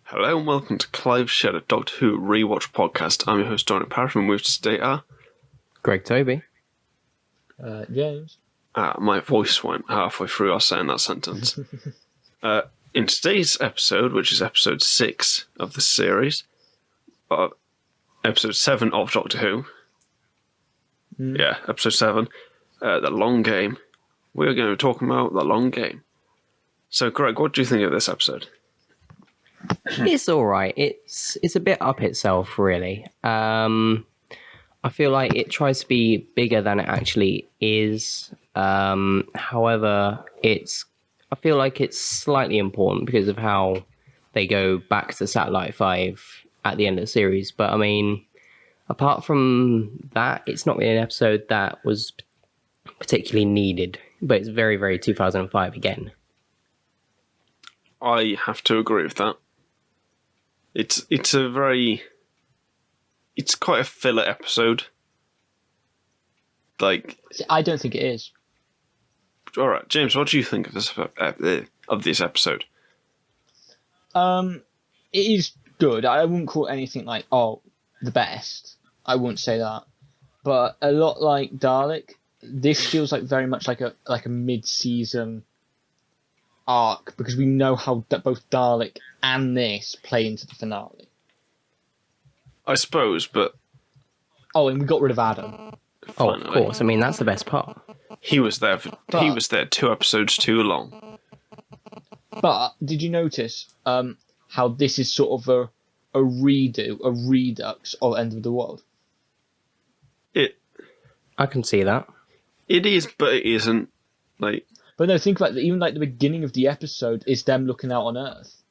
Hello and welcome to Clive Shed, a Doctor Who Rewatch podcast. I'm your host, Dominic Parrish, and with us today are... Greg Toby. James. My voice went halfway through us saying that sentence. In today's episode, which is episode 6 of the series, episode 7 of Doctor Who, episode 7, The Long Game, we're going to be talking about The Long Game. So, Greg, what do you think of this episode? It's all right. It's a bit up itself, really. I feel like it tries to be bigger than it actually is. However, I feel like it's slightly important because of how they go back to Satellite 5 at the end of the series. But I mean, apart from that, it's not really an episode that was particularly needed. But it's very, very 2005 again. I have to agree with that. It's quite a filler episode. Like, I don't think it is. all right, James, what do you think of this episode? It is good. I wouldn't call it anything like the best. I wouldn't say that. But a lot like Dalek, this feels like very much like a mid-season arc because we know how both Dalek and this play into the finale. I suppose, but... Oh, and we got rid of Adam. Oh, of course. I mean, that's the best part. He was there 2 episodes too long. But did you notice how this is sort of a redux of End of the World? I can see that. It is, but it isn't. Like... But no, think about it. Even like the beginning of the episode is them looking out on Earth,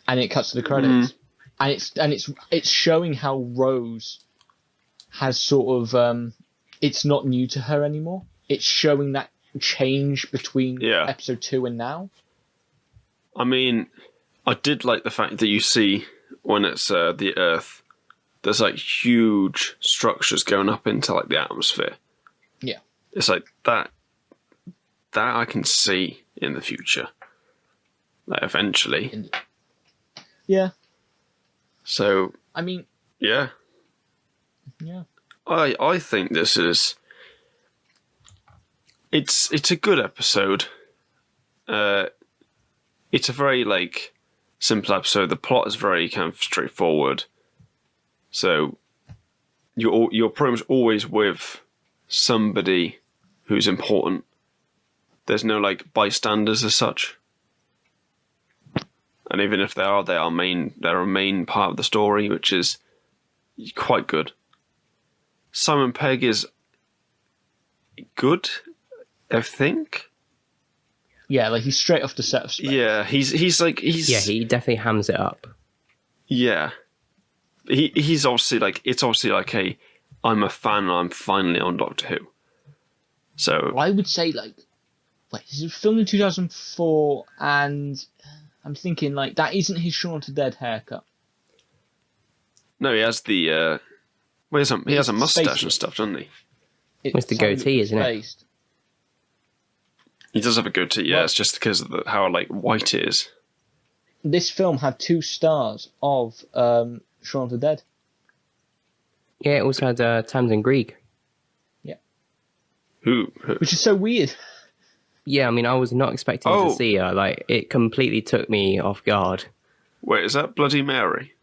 and it cuts to the credits, and it's showing how Rose has sort of it's not new to her anymore. It's showing that change between episode 2 and now. I mean, I did like the fact that you see when it's the Earth, there's like huge structures going up into like the atmosphere. Yeah, it's like that I can see in the future, like eventually. Yeah. So I mean, yeah. I think this is it's a good episode. It's a very like simple episode. The plot is very kind of straightforward. So you're pretty much always with somebody who's important. There's no like bystanders as such. And even if they're a main part of the story, which is quite good. Simon Pegg is good, I think. Yeah, like he's straight off the set of Space. Yeah, he's Yeah, he definitely hams it up. Yeah. He's obviously like, it's obviously like I'm a fan and I'm finally on Doctor Who. So I would say like, this is filmed in 2004 and I'm thinking like that isn't his Shaun of the Dead haircut. No, he has the he has a mustache and stuff, doesn't he? It's the goatee, isn't it? He does have a goatee, yeah. It's just because of how like white it is. This film had 2 stars of Shaun of the Dead. Yeah, it also had Tamsin Greig. Yeah. Who? Which is so weird. Yeah, I mean, I was not expecting to see her. Like, it completely took me off guard. Wait, is that Bloody Mary?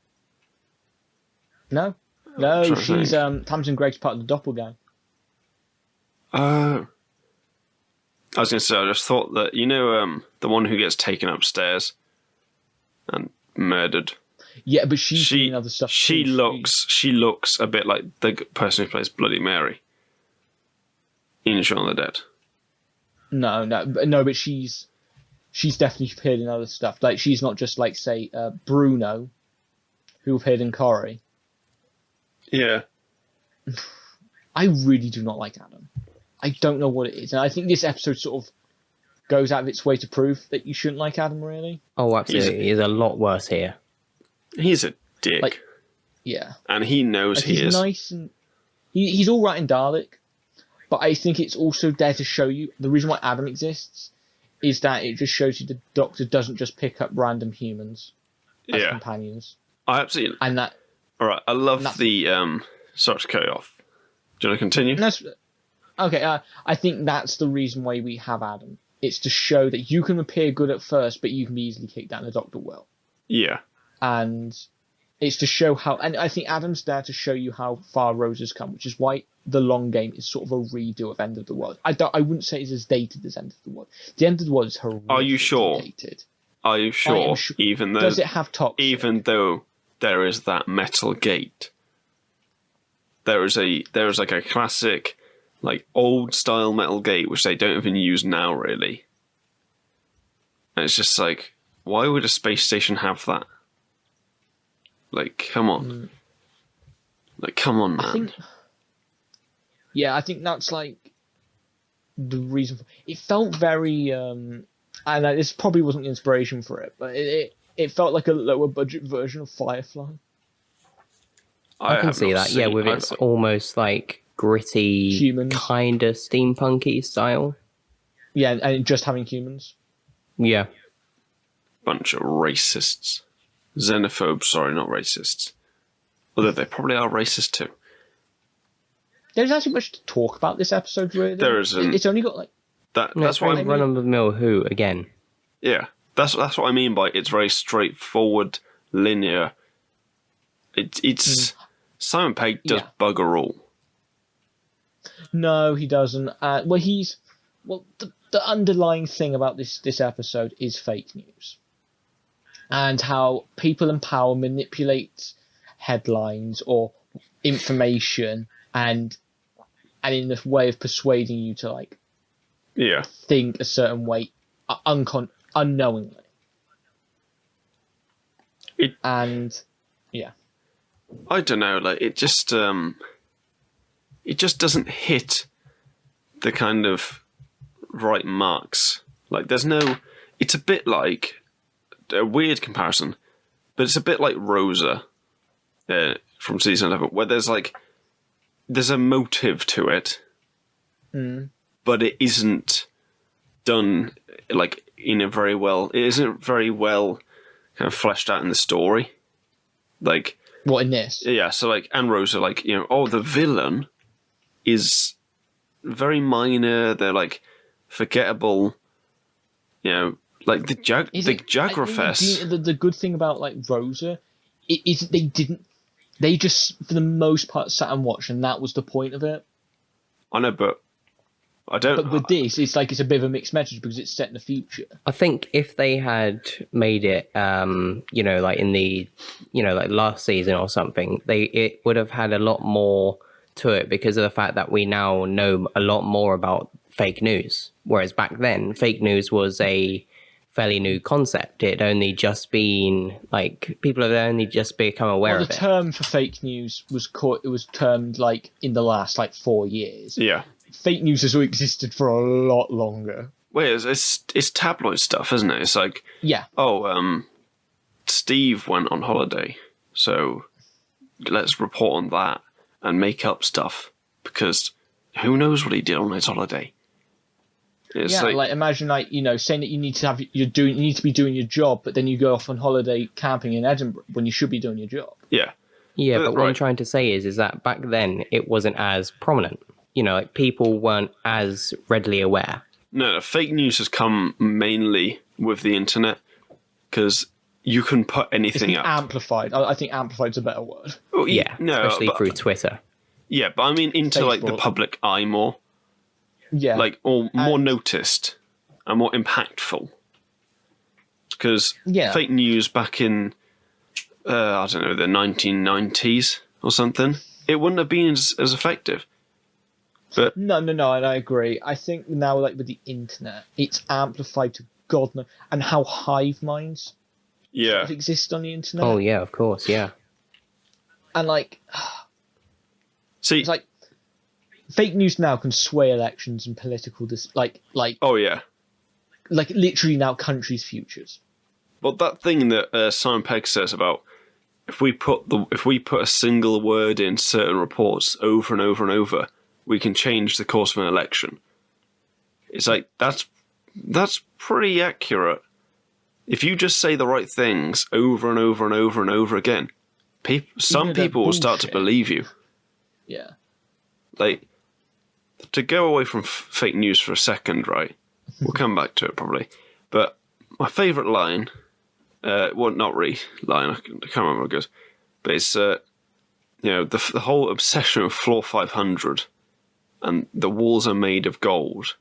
No, she's Tamsin Greig's part of the doppelganger. Oh. I was going to say, I just thought that, the one who gets taken upstairs and murdered. Yeah, but she's doing other stuff. She looks a bit like the person who plays Bloody Mary in Shaun of the Dead. No, but she's definitely appeared in other stuff. Like, she's not just like, say, Bruno, who appeared in Corrie. Yeah. I really do not like Adam. I don't know what it is. And I think this episode sort of goes out of its way to prove that you shouldn't like Adam, really. Oh, absolutely. He's a lot worse here. He's a dick. Like, yeah. And he knows like, he is. He's nice and... He's all right in Dalek, but I think it's also there to show you the reason why Adam exists is that it just shows you the Doctor doesn't just pick up random humans as companions. I absolutely. And that. All right, I love the. Sorry to cut you off. Do you want to continue? Okay, I think that's the reason why we have Adam. It's to show that you can appear good at first, but you can be easily kicked down. The Doctor will. Yeah. And it's to show how, and I think Adam's there to show you how far Rose has come, which is why the long game is sort of a redo of End of the World. I wouldn't say it's as dated as End of the World. The End of the World is horrific. Are you sure? Dated. Are you sure? Even though does it have toxic? Even though there is that metal gate, there is like a classic, like old style metal gate which they don't even use now really. And it's just like, why would a space station have that? Like, come on. Like, come on, man. I think that's like the reason for it. Felt very and this probably wasn't the inspiration for it, but it felt like a lower budget version of Firefly. I can see that, with its almost like gritty, kind of steampunky style. Yeah, and just having humans. Yeah. Bunch of racists. Xenophobes, sorry, not racists. Although they probably are racist too. There's actually much to talk about this episode, really. There isn't. It's only got like... That's why I run of the mill Who, again. Yeah, that's what I mean by it's very straightforward, linear. It's... Simon Pegg does bugger all. No, he doesn't. The underlying thing about this episode is fake news. And how people in power manipulate headlines or information and in this way of persuading you to like think a certain way unknowingly. I don't know, like it just doesn't hit the kind of right marks. Like it's a bit like a weird comparison, but it's a bit like Rosa from season 11, where there's a motive to it, but it isn't done like it isn't very well kind of fleshed out in the story. Like what in this? Yeah, so like and Rosa, like, the villain is very minor. They're like forgettable. Like the Jagrafess. The good thing about like Rosa is they just for the most part sat and watched, and that was the point of it. I know, but I don't. But with this, it's like it's a bit of a mixed message because it's set in the future. I think if they had made it, like in the, like last season or something, it would have had a lot more to it because of the fact that we now know a lot more about fake news. Whereas back then, fake news was a fairly new concept. It had only just been like people had only just become aware of it. The term for fake news was termed like in the last like 4 years. Yeah. Fake news has existed for a lot longer. Well, it's tabloid stuff, isn't it? It's like Steve went on holiday, so let's report on that and make up stuff because who knows what he did on his holiday. It's like imagine saying that you need to be doing your job, but then you go off on holiday camping in Edinburgh when you should be doing your job. Yeah. Yeah, but what I'm trying to say is that back then it wasn't as prominent. Like people weren't as readily aware. No, fake news has come mainly with the internet because you can put anything up. Amplified. I think amplified's a better word. Oh, especially through Twitter. Yeah, but I mean into Facebook. Like the public eye more. Yeah. Like more noticed and more impactful. Because fake news back in I don't know, the 1990s or something, it wouldn't have been as effective. But no, and I agree. I think now, like with the internet, it's amplified to God knows, and how hive minds exist on the internet. Oh yeah, of course, yeah. And like, see, it's like fake news now can sway elections and political like. Oh yeah, like literally now countries' futures. Well, that thing that Simon Pegg says about if we put a single word in certain reports over and over and over, we can change the course of an election. It's like that's that's pretty accurate. If you just say the right things over and over and over and over again, some people will start to believe you. Yeah. Like, to go away from fake news for a second, right? We'll come back to it probably. But my favourite line, well, not really line, I can't remember what it goes, but it's, the whole obsession with Floor 500 and the walls are made of gold.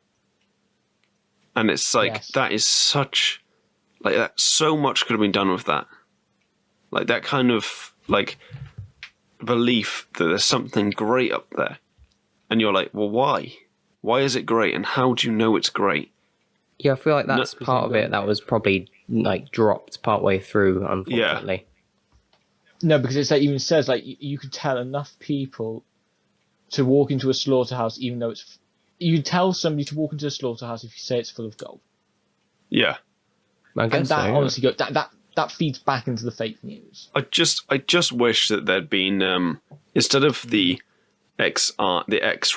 And it's like, Yes. that is such, like, that, so much could have been done with that. Like, that kind of, like, belief that there's something great up there. And you're like, well, why? Why is it great? And how do you know it's great? Yeah, I feel like that's part of it that was probably like dropped partway through, unfortunately. No, because it's like even says like you could tell enough people to walk into a slaughterhouse, even though it's. You tell somebody to walk into a slaughterhouse if you say it's full of gold. Yeah. I guess And that so, yeah. honestly that feeds back into the fake news. I just wish that there'd been instead of the ex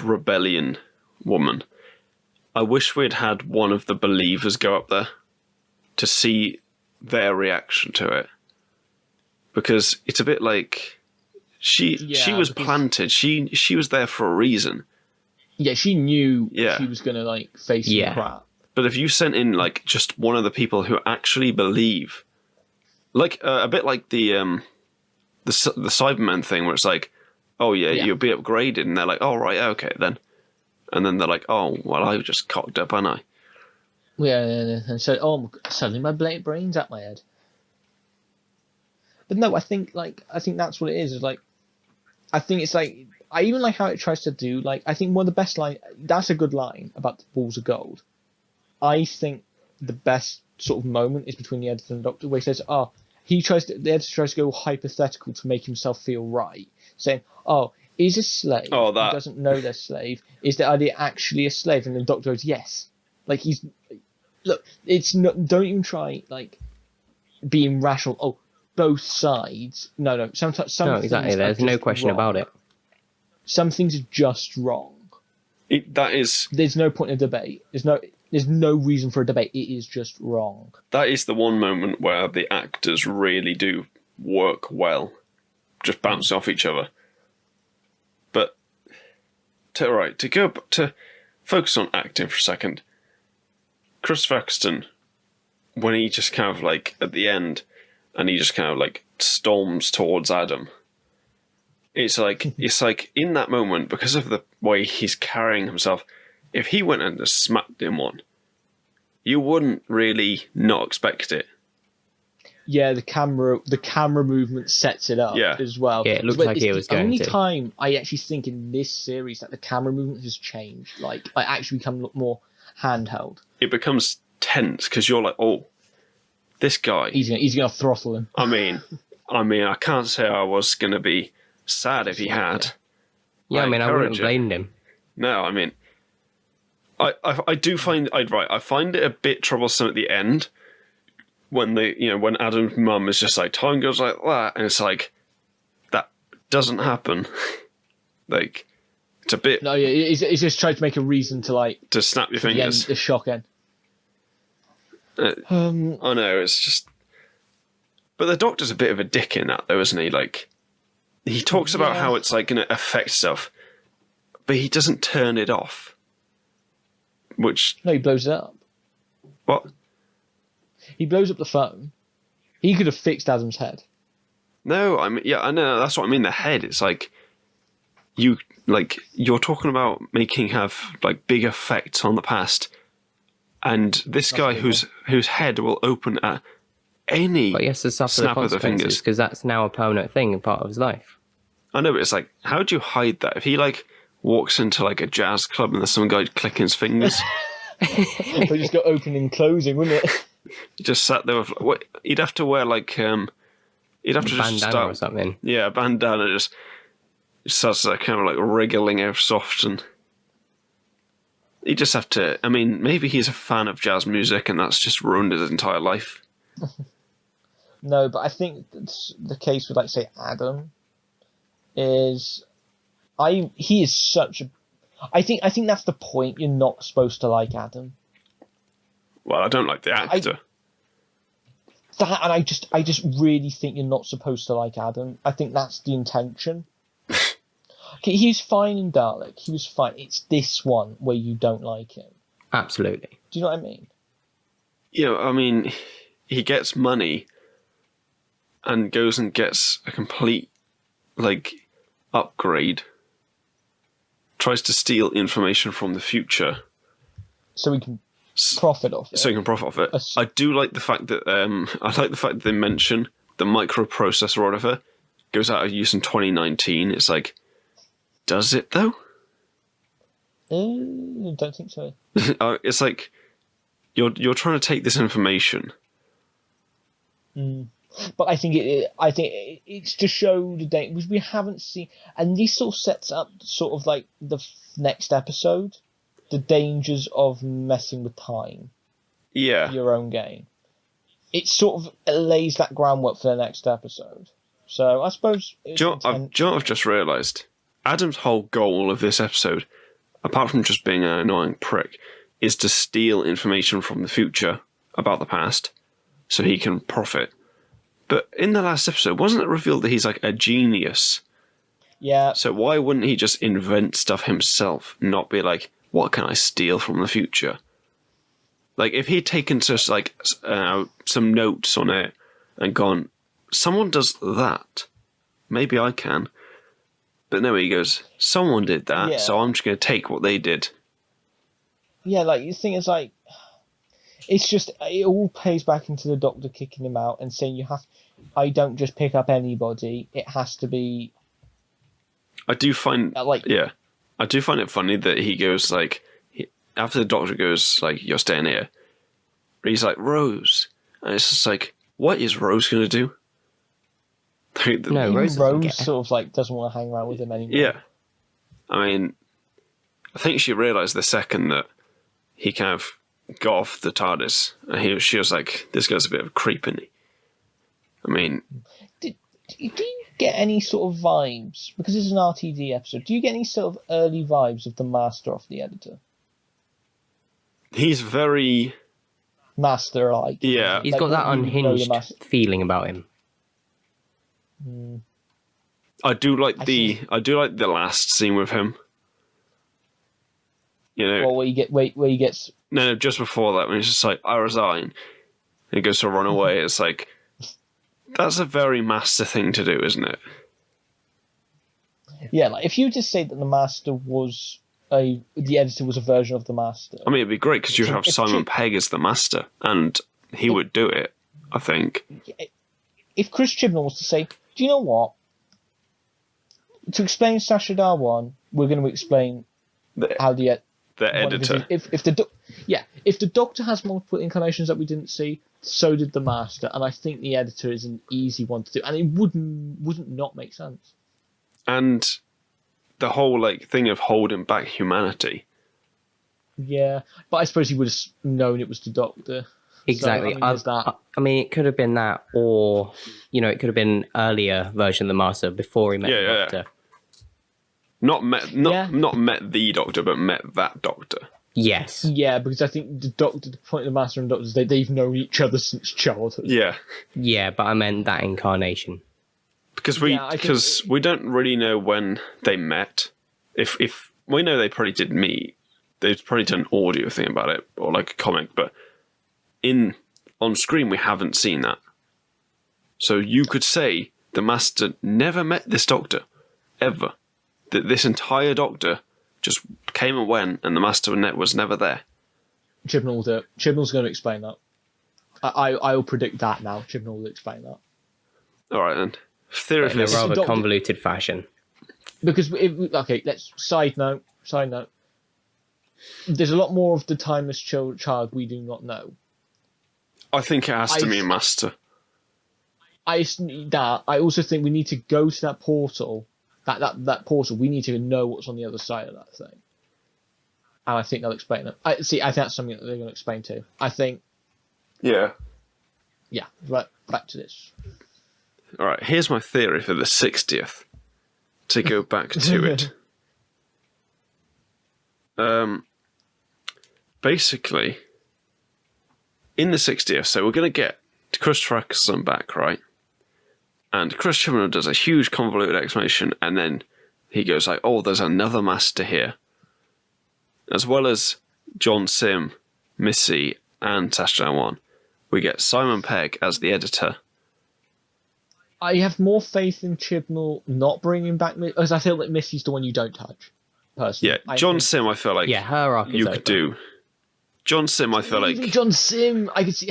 rebellion woman, I wish we'd had one of the believers go up there to see their reaction to it, because it's a bit like she was planted. She was there for a reason. Yeah, she knew Yeah. she was gonna like face some crap. But if you sent in like just one of the people who actually believe, like a bit like the Cybermen thing, where it's like, oh yeah, you'll be upgraded, and they're like, oh right, okay then, and then they're like, oh well, I just cocked up, aren't I? Yeah, and so suddenly my brain's at my head. But no, I think that's what it is. Is like, I think it's like I even like how it tries to do. Like, I think one of the best line. That's a good line about the balls of gold. I think the best sort of moment is between the editor and the Doctor, where he says, the editor tries to go hypothetical to make himself feel right, saying, oh, is a slave who doesn't know they're slave, is the idea actually a slave? And the Doctor goes, yes. Like, it's not, don't even try, like, being rational. Oh, both sides. No, sometimes No, exactly, there's no question about it. Some things are just wrong. There's no point in debate. There's no reason for a debate. It is just wrong. That is the one moment where the actors really do work well, just bounce off each other. But to focus on acting for a second, Chris Eccleston, when he just kind of like at the end, and he just kind of like storms towards Adam. It's like in that moment, because of the way he's carrying himself, if he went and just smacked him one, you wouldn't really not expect it. Yeah, the camera movement sets it up as well. Yeah, it looks like it was going to. It's the only time I actually think in this series that the camera movement has changed. Like, I actually become more handheld. It becomes tense because you're like, oh, this guy. He's gonna throttle him. I mean, I can't say I was gonna be sad if he had. Yeah, I wouldn't have blamed him. No, I mean, I do find I find it a bit troublesome at the end when when Adam's mum is just like, time goes like that, and it's like that doesn't happen. Like, it's a bit. No, yeah, he's just trying to make a reason to snap your fingers. The shock end. I know, it's just. But the Doctor's a bit of a dick in that, though, isn't he? Like, he talks about how it's like going to affect stuff, but he doesn't turn it off. Which no, he blows it up. What? He blows up the phone. He could have fixed Adam's head. No, I know. That's what I mean. The head. It's like you're talking about have like big effects on the past, and this guy whose head will open at any but he has to suffer snap the of the fingers, because that's now a permanent thing and part of his life. I know, but it's like, how do you hide that? If he like walks into like a jazz club and there's some guy clicking his fingers, it would just go opening and closing, wouldn't it? He just sat there with he'd have to wear like he'd have to just start or something. Yeah, a bandana just starts kind of like wriggling out soft, and he just have to. I mean, maybe he's a fan of jazz music, and that's just ruined his entire life. No, but I think the case with, like, say, Adam is he is such a. I think that's the point. You're not supposed to like Adam. Well, I don't like the actor. That, and I just really think you're not supposed to like Adam. I think that's the intention. Okay, he was fine in Dalek. He was fine. It's this one where you don't like him. Absolutely. Do you know what I mean? Yeah, I mean, he gets money and goes and gets a complete, upgrade. Tries to steal information from the future. So we can profit off it. So you can profit off it. I do like the fact that they mention the microprocessor or whatever goes out of use in 2019. It's like, does it though? I don't think so. It's like you're trying to take this information. But I think it's to show the date, because we haven't seen, and this sort of sets up sort of like the next episode, the dangers of messing with time. Yeah. Your own game. It sort of lays that groundwork for the next episode. So I suppose. Do you know what I've just realised? Adam's whole goal of this episode, apart from just being an annoying prick, is to steal information from the future about the past so he can profit. But in the last episode, wasn't it revealed that he's like a genius? Yeah. So why wouldn't he just invent stuff himself, not be like, what can I steal from the future? Like, if he'd taken just like some notes on it and gone, someone does that, maybe I can. But no, he goes, someone did that, so I'm just going to take what they did. Yeah, like, the thing is, like, it's just, it all plays back into the Doctor kicking him out and saying I don't just pick up anybody, it has to be... I do find it funny that he goes, like, after the Doctor goes, like, you're staying here, he's like, Rose. And it's just like, what is Rose going to do? No, Rose sort of, like, doesn't want to hang around with him anymore. Yeah. I mean, I think she realised the second that he kind of got off the TARDIS, and she was like, this guy's a bit of a creep, isn't he? I mean... Do you get any sort of vibes, because this is an RTD episode, do you get any sort of early vibes of the Master off the editor? He's very... Master-like. Yeah. He's got that unhinged feeling about him. I do like the last scene with him. You know, well, where he gets... No, just before that, when he's just like, I resign. And he goes to run away. It's like, that's a very Master thing to do, isn't it? Yeah, like, if you just say that the Master was the editor was a version of the Master. I mean, it'd be great, because you'd have Simon Pegg as the Master, and he would do it, I think. If Chris Chibnall was to say, do you know what? To explain Sacha Dhawan, we're going to explain how the editor. If the Doctor has multiple incarnations that we didn't see, so did the Master, and I think the editor is an easy one to do, and it wouldn't not make sense. And the whole thing of holding back humanity. Yeah, but I suppose he would have known it was the Doctor. Exactly. So, I mean, it could have been that, or it could have been an earlier version of the Master before he met the Doctor. Yeah. Not met the Doctor, but met that Doctor. Yes. Yeah, because I think the point of the Master and Doctor is they've known each other since childhood. Yeah. Yeah, but I meant that incarnation. Because we don't really know when they met. If we know they probably did meet, they've probably done an audio thing about it, or like a comic, but on screen we haven't seen that. So you could say the Master never met this Doctor, ever. That this entire Doctor just came and went, and the Master was never there. Chibnall will do it. Chibnall's going to explain that. I'll predict that now. Chibnall will explain that. All right then. In a rather convoluted fashion. Because let's side note. There's a lot more of the timeless child we do not know. I think it has to be a Master. I also think we need to go to that portal. That portal, we need to know what's on the other side of that thing. And I think they'll explain it. I think that's something that they're going to explain too. I think... Yeah. Yeah, right, back to this. Alright, here's my theory for the 60th. To go back to it. Basically, in the 60th, so we're going to get Christopher Eccleston back, right? And Chris Chibnall does a huge convoluted explanation, and then he goes like, oh, there's another master here. As well as John Sim, Missy, and Sacha Dhawan, we get Simon Pegg as the editor. I have more faith in Chibnall not bringing back, because I feel like Missy's the one you don't touch, personally. Yeah, John Sim, I feel like her arc is you over. could do. John Sim, I feel like... Even John Sim, I could see...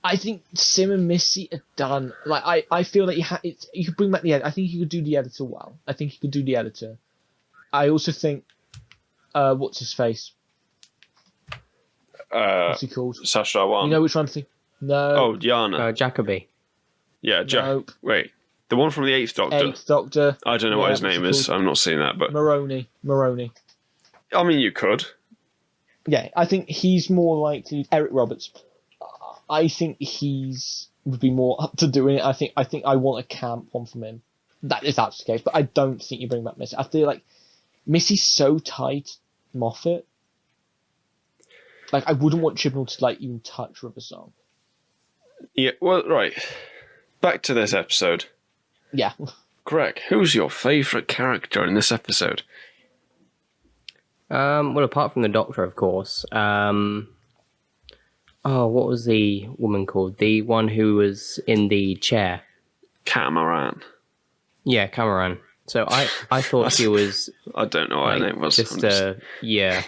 I think Sim and Missy are done. Like, I feel that you could bring back the editor. I think you could do the editor well. I think you could do the editor. I also think... what's his face? What's he called? Sacha Dhawan. You know which one I'm thinking? No. Oh, Diana. Jacoby. Yeah, Nope. Wait, the one from the Eighth Doctor. Eighth Doctor. I don't know what his name is. I'm not seeing that, but Maroney. I mean, you could. Yeah, I think he's more likely. Eric Roberts. I think would be more up to doing it. I think I want a camp one from him. If that's the case, but I don't think you bring back Missy. I feel like Missy's so tight, Moffat. Like, I wouldn't want Chibnall to like even touch River Song. Yeah. Well, right. Back to this episode. Yeah. Greg, who's your favourite character in this episode? Well, apart from the Doctor, of course. What was the woman called? The one who was in the chair. Catamaran. Yeah, Cameron. So I thought she was... I don't know what her name was. Yeah,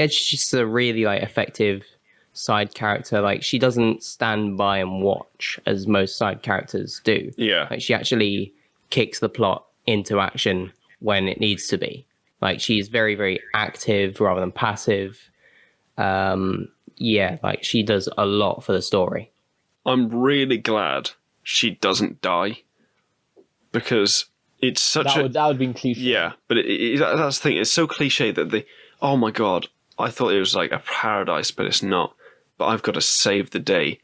she's just a really like effective side character. Like, she doesn't stand by and watch as most side characters do. Yeah. Like, she actually kicks the plot into action when it needs to be. Like, she's very, very active rather than passive. Like, she does a lot for the story. I'm really glad she doesn't die, because it's such that would have been cliche. Yeah, but that's the thing. It's so cliche that oh my god, I thought it was like a paradise, but it's not. But I've got to save the day,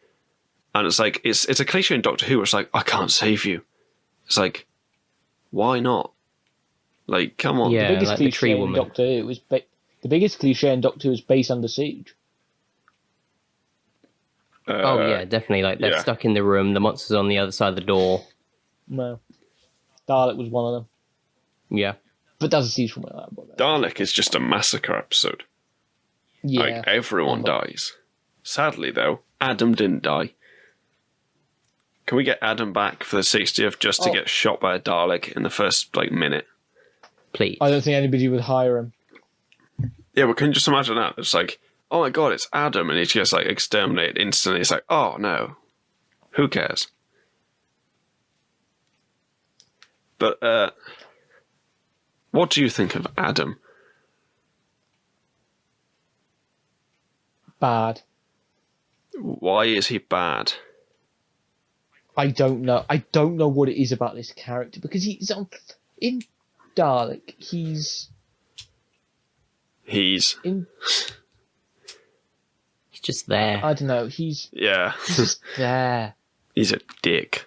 and it's like it's a cliche in Doctor Who. Where it's like, I can't save you. It's like, why not? Like, come on. Yeah, the biggest like the cliche tree in woman. Doctor Who was the biggest cliche in Doctor Who is base under siege. Yeah, definitely. Like, they're stuck in the room. The monster's on the other side of the door. No, Dalek was one of them. Yeah. But that's a siege woman like that. Dalek is just a massacre episode. Yeah. Like, everyone dies. Sadly, though, Adam didn't die. Can we get Adam back for the 60th just to get shot by a Dalek in the first, minute? Please. I don't think anybody would hire him. Yeah, but can you just imagine that? It's like, oh my god, it's Adam, and he gets, exterminated instantly. It's like, oh no. Who cares? But, what do you think of Adam? Bad. Why is he bad? I don't know. I don't know what it is about this character, because he's in Dalek. He's just there. I don't know. He's just there. He's a dick.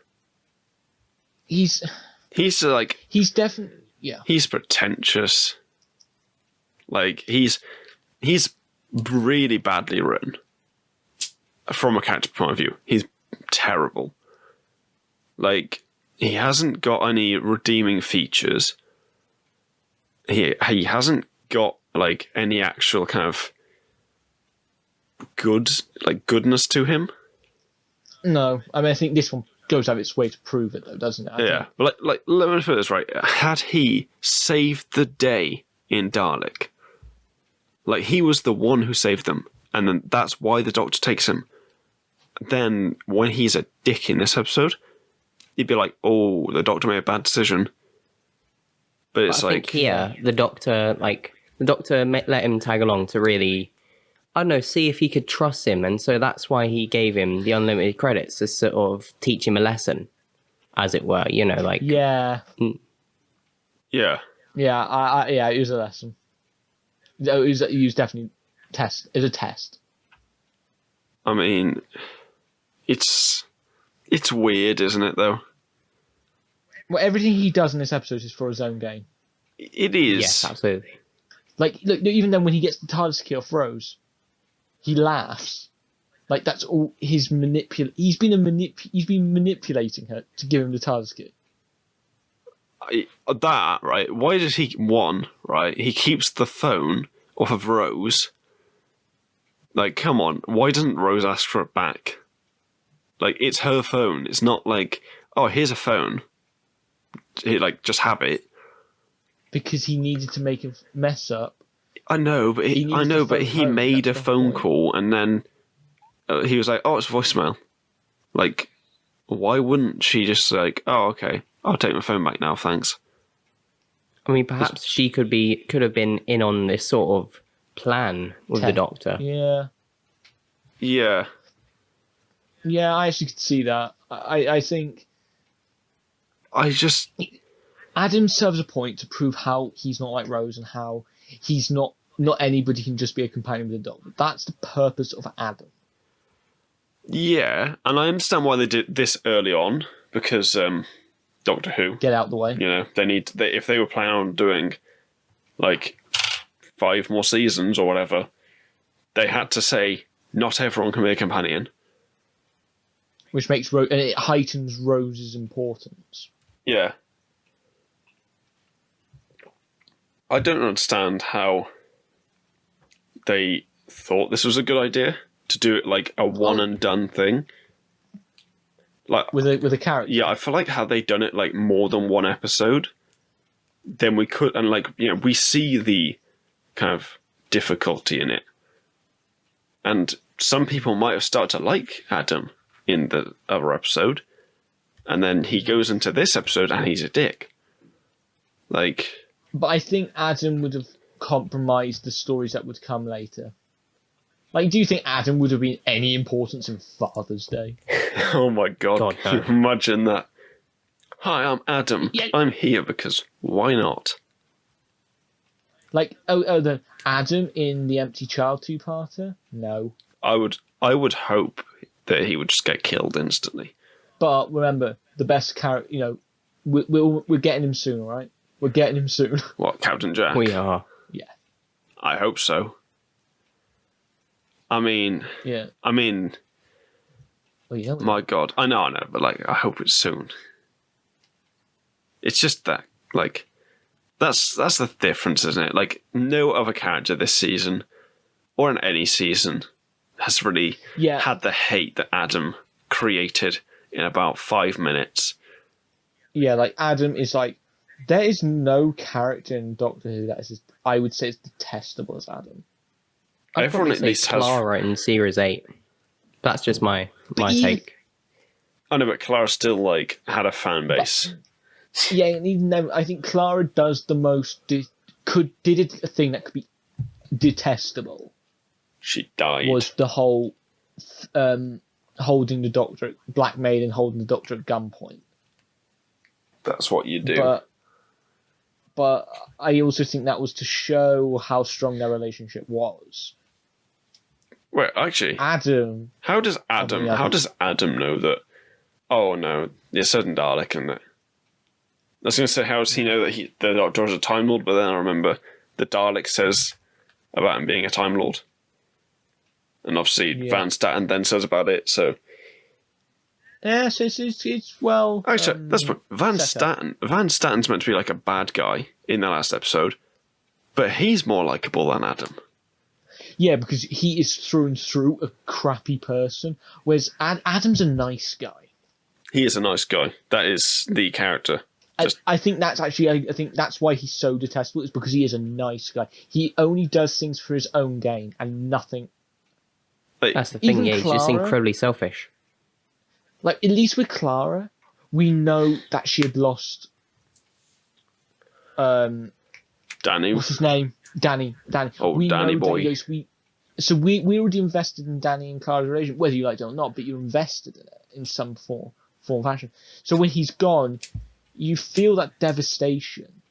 He's definitely He's pretentious. Like, he's really badly written. From a character point of view, he's terrible. Like, he hasn't got any redeeming features. He hasn't got any actual kind of goodness to him. No, I mean, I think this one goes out of its way to prove it, though, doesn't it? Yeah, but let me put this right. Had he saved the day in Dalek, he was the one who saved them, and then that's why the Doctor takes him. Then when he's a dick in this episode, you'd be like, oh, the Doctor made a bad decision. But it's I think here, the Doctor let him tag along to really, I don't know, see if he could trust him. And so that's why he gave him the unlimited credits, to sort of teach him a lesson, as it were, Yeah. Yeah. Yeah, it was a lesson. It was definitely test. It was a test. I mean, it's weird, isn't it, though? Well, everything he does in this episode is for his own gain. It is. Yes, absolutely. Look, even then when he gets the TARDIS key off Rose, He laughs. Like that's all his He's been manipulating her to give him the TARDIS key. That, right? Why does he... One, right? He keeps the phone off of Rose. Like, come on. Why doesn't Rose ask for it back? Like, it's her phone. It's not like, oh, here's a phone. Like, just have it. Because he needed to make a mess up. I know, but he made a phone call and then he was like, oh, it's voicemail. Like, why wouldn't she just like, oh, okay, I'll take my phone back now, thanks. I mean, perhaps she could have been in on this sort of plan with the Doctor. Yeah. Yeah. Yeah, I actually could see that. I think... Adam serves a point to prove how he's not like Rose and how he's not anybody can just be a companion with the Doctor. That's the purpose of Adam. Yeah, and I understand why they did this early on, because Doctor Who... Get out the way. You know, if they were planning on doing, like, 5 more seasons or whatever, they had to say, not everyone can be a companion. Which makes and it heightens Rose's importance. Yeah. I don't understand how they thought this was a good idea to do it like a one and done thing. Like with a character. Yeah, I feel like how they done it like more than one episode, then we could, and like, you know, we see the kind of difficulty in it. And some people might have started to like Adam in the other episode, and then he goes into this episode and he's a dick. Like, but I think Adam would have compromised the stories that would come later. Like, do you think Adam would have been any importance in Father's Day? Oh my God, no. Imagine that. Hi, I'm Adam. Yeah. I'm here because why not? Like, the Adam in the Empty Child 2-parter? No. I would hope that he would just get killed instantly. But remember, the best character, you know, we're getting him soon, all right? We're getting him soon. What, Captain Jack? We are. Yeah. I hope so. I mean, Well, yeah. my God, I know, but like, I hope it's soon. It's just that, like, that's the difference, isn't it? Like, no other character this season, or in any season, has really had the hate that Adam created in about 5 minutes. Yeah, like, Adam is like, there is no character in Doctor Who that is, I would say, as detestable as Adam. Everyone at least has Clara in Series 8. That's just my take. I know, but Clara still like had a fan base. Yeah, and even then, I think Clara does the most. Did a thing that could be detestable. She died. Was the whole holding the Doctor, blackmail and holding the Doctor at gunpoint. That's what you do. But I also think that was to show how strong their relationship was. Wait, actually, Adam. How does Adam know that? Oh no, you're sudden Dalek, and that. I was going to say, how does he know that the Doctor is a Time Lord? But then I remember the Dalek says about him being a Time Lord, and obviously Van Staten then says about it. So yeah, so it's well. Actually, that's what Van Staten. Van Statten's meant to be like a bad guy in the last episode, but he's more likable than Adam. Yeah, because he is through and through a crappy person, whereas Adam's a nice guy. He is a nice guy. That is the character. I think that's actually. I think that's why he's so detestable. Is because he is a nice guy. He only does things for his own gain and nothing. That's the thing. Yeah, he's just incredibly selfish. Like, at least with Clara, we know that she had lost. Danny. What's his name? Danny. Oh, we Danny boy. So we already invested in Danny and Clara's relationship, whether you liked it or not, but you invested in it in some form fashion. So when he's gone, you feel that devastation.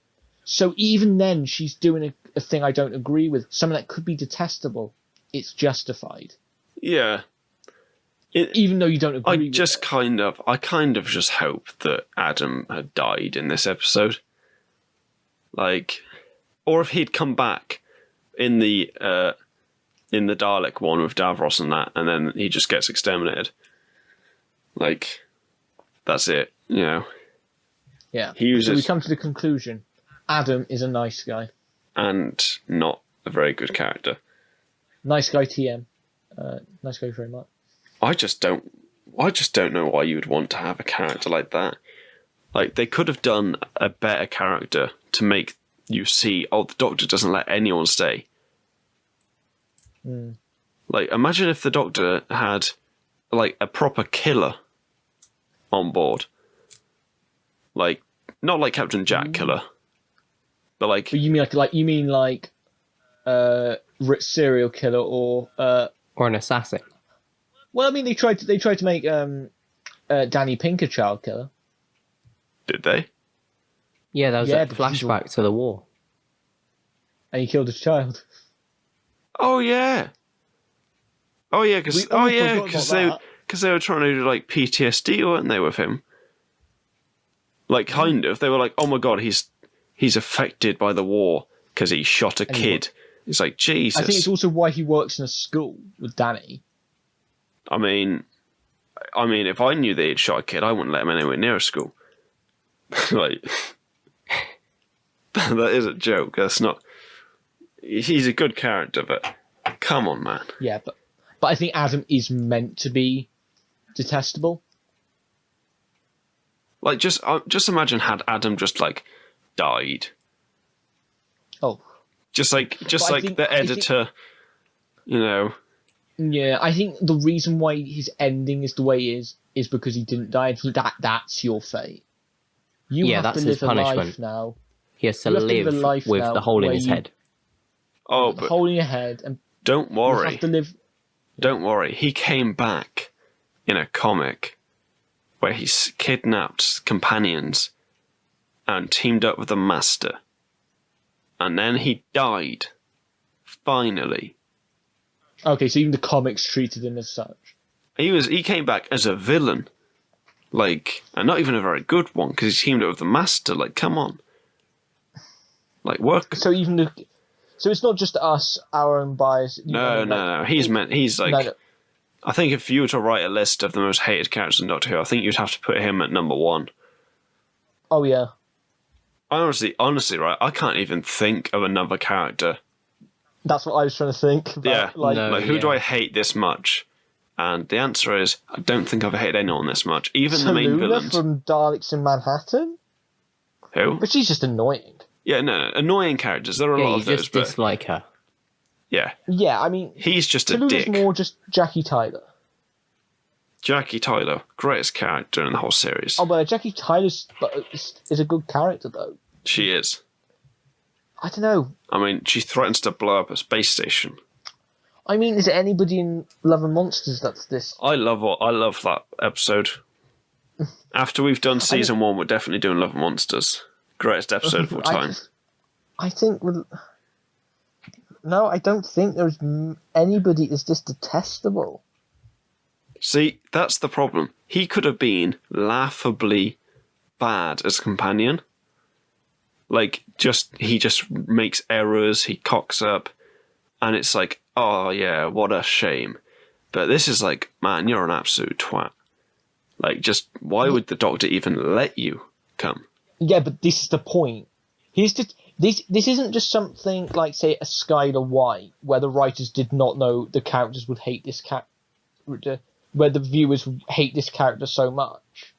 So even then, she's doing a thing I don't agree with, something that could be detestable. It's justified. Yeah. Even though you don't agree with it. I kind of just hope that Adam had died in this episode. Like, or if he'd come back in the in the Dalek one with Davros and that, and then he just gets exterminated. Like, that's it, you know. Yeah. He uses... So we come to the conclusion. Adam is a nice guy. And not a very good character. Nice guy TM. Nice guy very much. I just don't know why you would want to have a character like that. Like, they could have done a better character to make you see, oh, the Doctor doesn't let anyone stay. Like, imagine if the Doctor had, like, a proper killer on board. Like, not like Captain Jack Killer, but like... But you mean like serial killer or an assassin. Well, I mean, they tried to make Danny Pink a child killer. Did they? Yeah, that was a flashback to the war. And he killed his child. Oh yeah. Oh yeah, because they were trying to do like PTSD, weren't they, with him? Like, kind of. They were like, oh my god, he's affected by the war because he shot a kid. It's like, Jesus. I think it's also why he works in a school with Danny. I mean, if I knew they had shot a kid, I wouldn't let him anywhere near a school. Like, that is a joke. That's not... He's a good character, but come on, man. Yeah, but I think Adam is meant to be detestable. Like, just imagine had Adam just, like, died. Oh. Just like the editor, you know... Yeah, I think the reason why his ending is the way it is because he didn't die. That's your fate. You have that's to live his punishment. A life now. He has to live with the hole in his head. Oh, but the hole in your head, and don't worry. You have to live. Don't worry. He came back in a comic where he's kidnapped companions and teamed up with the Master, and then he died. Finally. Okay, so even the comics treated him as such. He came back as a villain, like, and not even a very good one because he teamed up with the Master. Like, come on, like work. So it's not just us, our own bias. No. He's like. No. I think if you were to write a list of the most hated characters in Doctor Who, I think you'd have to put him at number 1. Oh yeah. Honestly, right? I can't even think of another character. That's what I was trying to think about. Yeah, who do I hate this much? And the answer is, I don't think I've hated anyone this much. Even the main villains. From Daleks in Manhattan? Who? But she's just annoying. Yeah, no, annoying characters. There are a lot of those. You just dislike her. Yeah. Yeah, I mean... He's just a Tallulah dick. more just Jackie Tyler. Jackie Tyler, greatest character in the whole series. Oh, but Jackie Tyler is a good character, though. She is. I don't know. I mean, she threatens to blow up a space station. I mean, is there anybody in Love and Monsters that's this? I love that episode. After we've done season 1, we're definitely doing Love and Monsters. Greatest episode of all time. I think... No, I don't think there's anybody that's this detestable. See, that's the problem. He could have been laughably bad as a companion. Like, he just makes errors, he cocks up, and it's like, oh yeah, what a shame. But this is like, man, you're an absolute twat. Like, just, why would the Doctor even let you come? Yeah, but this is the point. This isn't just something like, say, a Skylar White, where the writers did not know the characters would hate this character, where the viewers hate this character so much.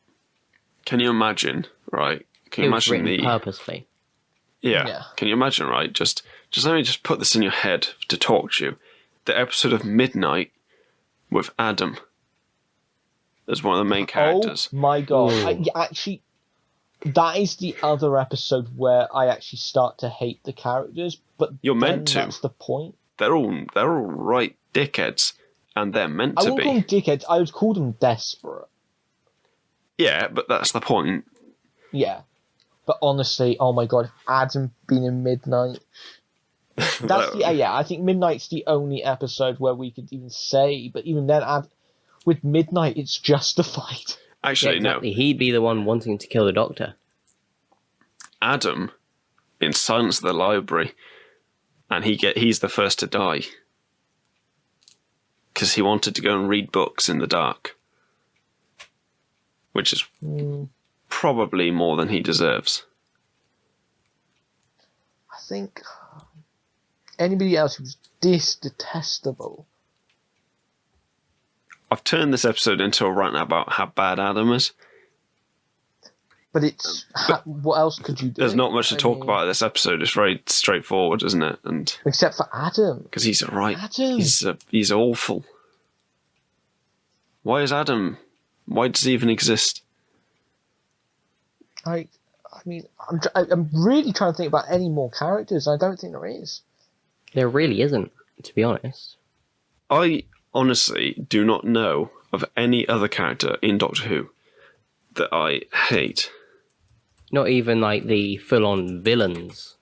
Can you imagine, right? Can you imagine written purposely? Yeah. Can you imagine, right? Just let me just put this in your head to talk to you. The episode of Midnight with Adam as one of the main characters. Oh my god! Actually, that is the other episode where I actually start to hate the characters. But you're meant to. That's the point. They're all right dickheads, and they're meant to be. I wouldn't call them dickheads. I would call them desperate. Yeah, but that's the point. Yeah. But honestly, oh my god, if Adam been in Midnight... I think Midnight's the only episode where we could even say, but even then, with Midnight, it's justified. Actually, no. He'd be the one wanting to kill the Doctor. Adam, in Silence of the Library, and he's the first to die. because he wanted to go and read books in the dark, which is probably more than he deserves. I think anybody else who's this detestable. I've turned this episode into a rant about how bad Adam is. But it's what else could you do? There's not much to talk about in this episode. It's very straightforward, isn't it? And except for Adam, because he's right, Adam. He's awful. Why is Adam? Why does he even exist? I mean, I'm really trying to think about any more characters. I don't think there is. There really isn't, to be honest. I honestly do not know of any other character in Doctor Who that I hate. Not even like the full-on villains.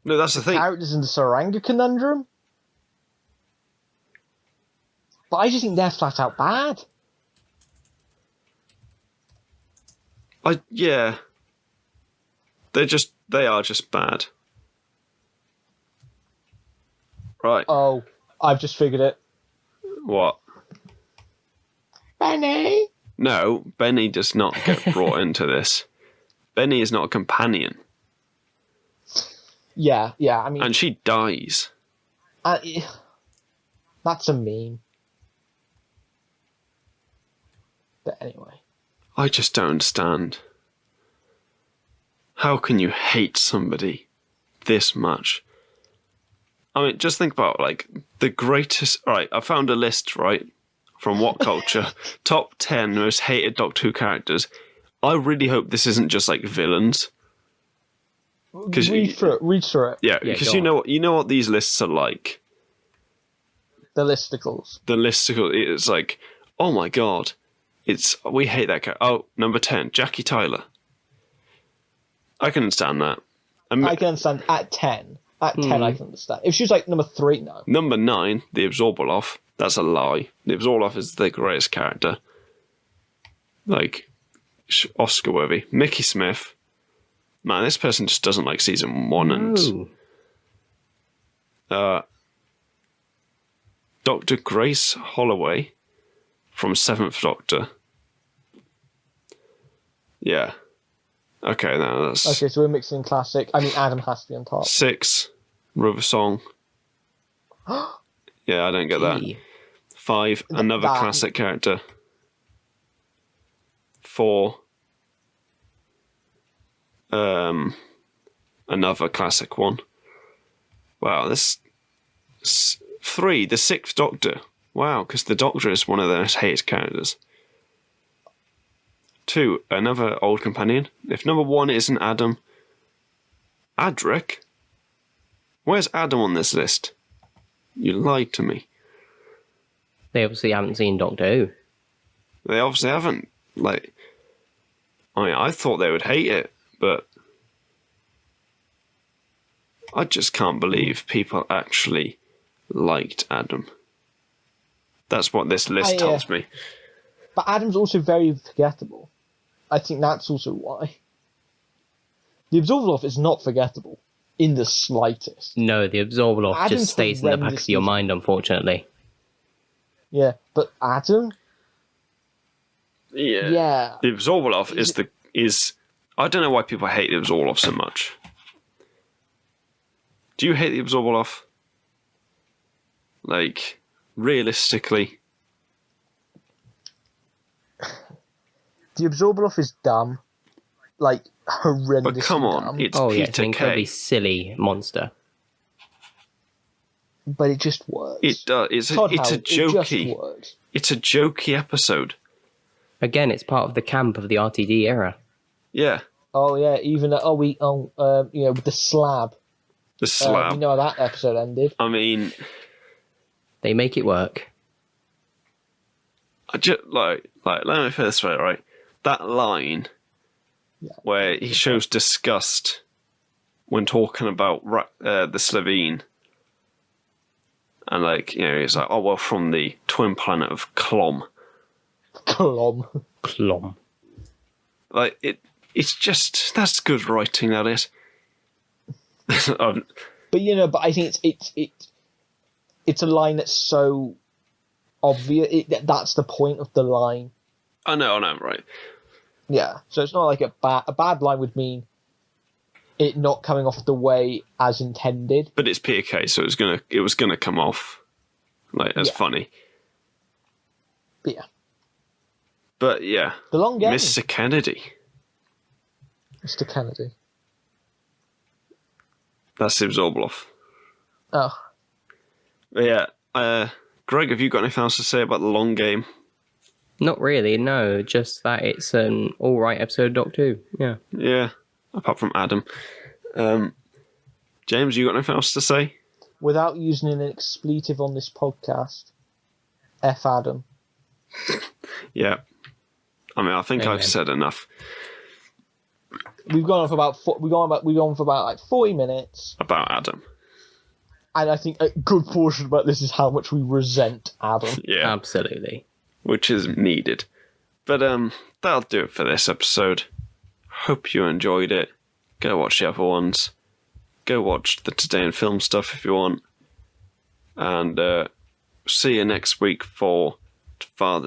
No, that's the thing. Characters in the Saranga conundrum. But I just think they're flat out bad. Yeah. They are just bad. Right. Oh, I've just figured it. What? Benny! No, Benny does not get brought into this. Benny is not a companion. Yeah, I mean... And she dies. That's a meme. But anyway. I just don't understand. How can you hate somebody this much? I mean, just think about, like, the greatest... Right, I found a list, right, from What Culture. Top 10 most hated Doctor Who characters. I really hope this isn't just, like, villains. Read through it. Yeah, because you know what these lists are like. The listicles. It's like, oh my god, we hate that character. Oh, number 10, Jackie Tyler. I can understand that. I can understand at 10. At 10, I can understand. If she was like number 3, no. Number 9, the Absorbaloff. That's a lie. The Absorbaloff is the greatest character. Like, Oscar worthy. Mickey Smith. Man, this person just doesn't like season 1 and... Dr. Grace Holloway from 7th Doctor. Yeah. Okay, now that's... Okay, so we're mixing classic. I mean, Adam has to be on top. 6, River Song. Yeah, I don't get that. 5, another classic character. 4, another classic one. Wow, this... 3, the 6th Doctor. Wow, because the Doctor is one of their most hated characters. 2, another old companion. If number 1 isn't Adam, Adric? Where's Adam on this list? You lied to me. They obviously haven't seen Doctor Who. They obviously haven't. Like, I mean, I thought they would hate it, but I just can't believe people actually liked Adam. That's what this list tells me. But Adam's also very forgettable. I think that's also why. The Absorbaloff is not forgettable in the slightest. No, the Absorbaloff just stays in the back of your mind, unfortunately. Yeah, but Adam? Yeah. The Absorbaloff is I don't know why people hate the Absorbaloff so much. Do you hate the Absorbaloff? Like, realistically? The Absorbaloff is dumb. Like, horrendously But come on, dumb. it's it's an Peter incredibly Kay. silly monster. But it just works. It does. It's a jokey. It's a jokey episode. Again, it's part of the camp of the RTD era. Yeah. Oh yeah, even with the slab. The slab. You know how that episode ended. I mean, They make it work. I just let me put this right. That line where he shows disgust when talking about the Slovene, and he's like, oh well, from the twin planet of Klom. Klom. Like it's just that's good writing. That is. But I think it's a line that's so obvious. That's the point of the line. I know, right. Yeah, so it's not like a bad line would mean it not coming off the way as intended. But it's Peter Kay, so it was gonna come off like as funny. But yeah, the long game, Mr. Kennedy. Mr. Kennedy. That's Sim Zorbloff. Oh, But yeah. Greg, have you got anything else to say about the long game? Not really, no. Just that it's an all right episode of Doctor Who. Yeah. Yeah. Apart from Adam. James, you got anything else to say? without using an expletive on this podcast, F Adam. Yeah. I mean, I think Amen. I've said enough We've gone on for about like 40 minutes, about Adam. and I think a good portion about this is how much we resent Adam. Yeah. Absolutely. Which is needed. But that'll do it for this episode. Hope you enjoyed it. Go watch the other ones. Go watch the Today in Film stuff if you want. And see you next week for Father's